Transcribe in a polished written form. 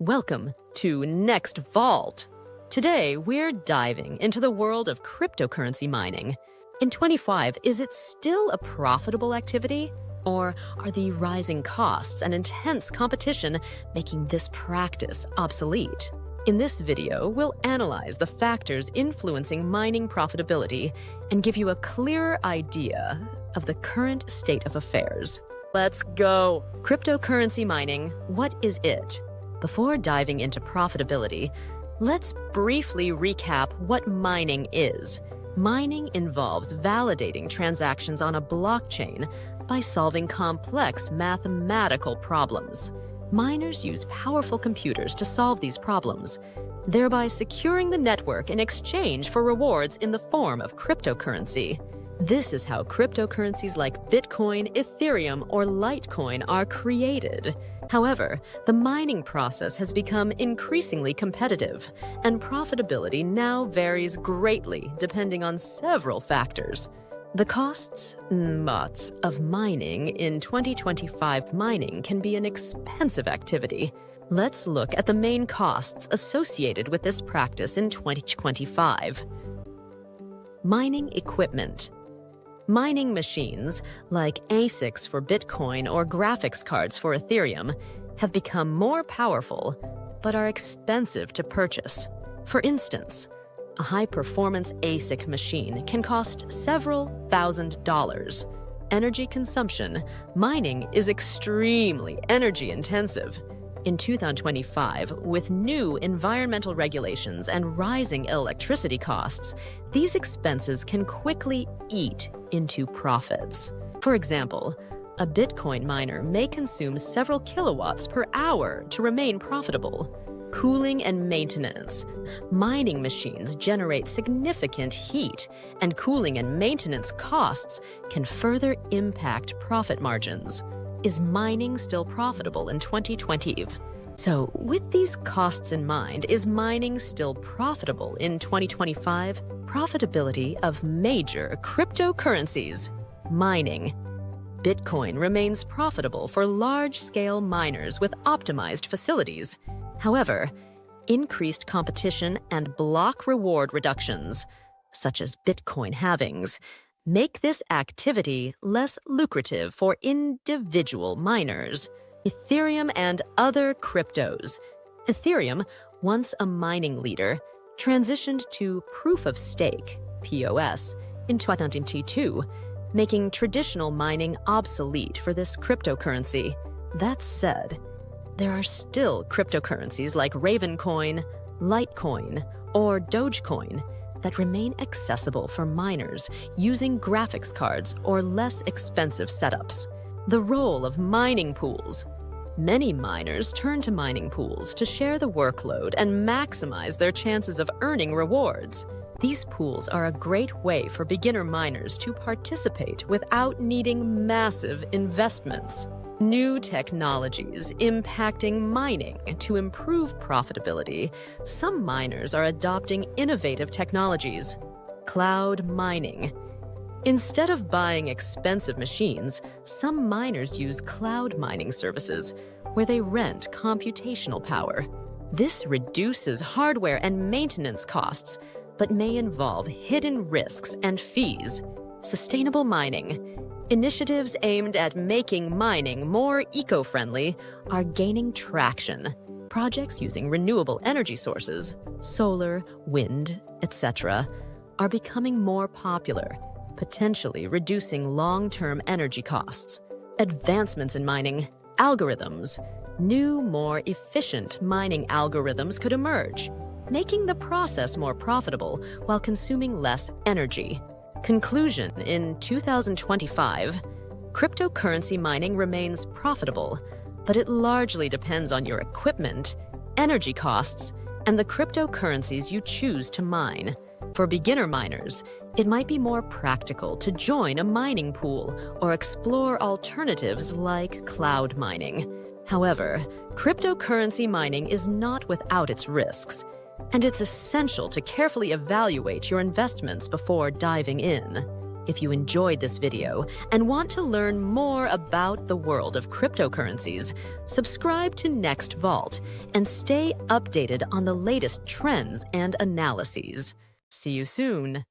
Welcome to Next Vault. Today, we're diving into the world of cryptocurrency mining. In 25, is it still a profitable activity? Or are the rising costs and intense competition making this practice obsolete? In this video, we'll analyze the factors influencing mining profitability and give you a clearer idea of the current state of affairs. Let's go! Cryptocurrency mining, what is it? Before diving into profitability, let's briefly recap what mining is. Mining involves validating transactions on a blockchain by solving complex mathematical problems. Miners use powerful computers to solve these problems, thereby securing the network in exchange for rewards in the form of cryptocurrency. This is how cryptocurrencies like Bitcoin, Ethereum, or Litecoin are created. However, the mining process has become increasingly competitive, and profitability now varies greatly depending on several factors. The costs of mining in 2025 mining can be an expensive activity. Let's look at the main costs associated with this practice in 2025. Mining equipment. Mining machines, like ASICs for Bitcoin or graphics cards for Ethereum, have become more powerful, but are expensive to purchase. For instance, a high-performance ASIC machine can cost several $1,000s. Energy consumption. Mining is extremely energy-intensive. In 2025, with new environmental regulations and rising electricity costs, these expenses can quickly eat into profits. For example, a Bitcoin miner may consume several kilowatts per hour to remain profitable. Cooling and maintenance. Mining machines generate significant heat, and cooling and maintenance costs can further impact profit margins. Is mining still profitable in 2020? So, with these costs in mind, is mining still profitable in 2025? Profitability of major cryptocurrencies. Mining. Bitcoin remains profitable for large-scale miners with optimized facilities. However, increased competition and block reward reductions, such as Bitcoin halvings, make this activity less lucrative for individual miners. Ethereum and other cryptos. Ethereum, once a mining leader, transitioned to proof of stake, POS, in 2022, making traditional mining obsolete for this cryptocurrency. That said, there are still cryptocurrencies like Ravencoin, Litecoin, or Dogecoin that remain accessible for miners using graphics cards or less expensive setups. The role of mining pools. Many miners turn to mining pools to share the workload and maximize their chances of earning rewards. These pools are a great way for beginner miners to participate without needing massive investments. New technologies impacting mining. To improve profitability, some miners are adopting innovative technologies. Cloud mining. Instead of buying expensive machines, some miners use cloud mining services, where they rent computational power. This reduces hardware and maintenance costs, but may involve hidden risks and fees. Sustainable mining. Initiatives aimed at making mining more eco-friendly are gaining traction. Projects using renewable energy sources, solar, wind, etc., are becoming more popular, potentially reducing long-term energy costs. Advancements in mining. Algorithms. New, more efficient mining algorithms could emerge, making the process more profitable while consuming less energy. Conclusion: in 2025, cryptocurrency mining remains profitable, but it largely depends on your equipment, energy costs, and the cryptocurrencies you choose to mine. For beginner miners, it might be more practical to join a mining pool or explore alternatives like cloud mining. However, cryptocurrency mining is not without its risks, and it's essential to carefully evaluate your investments before diving in. If you enjoyed this video and want to learn more about the world of cryptocurrencies, subscribe to Next Vault and stay updated on the latest trends and analyses. See you soon.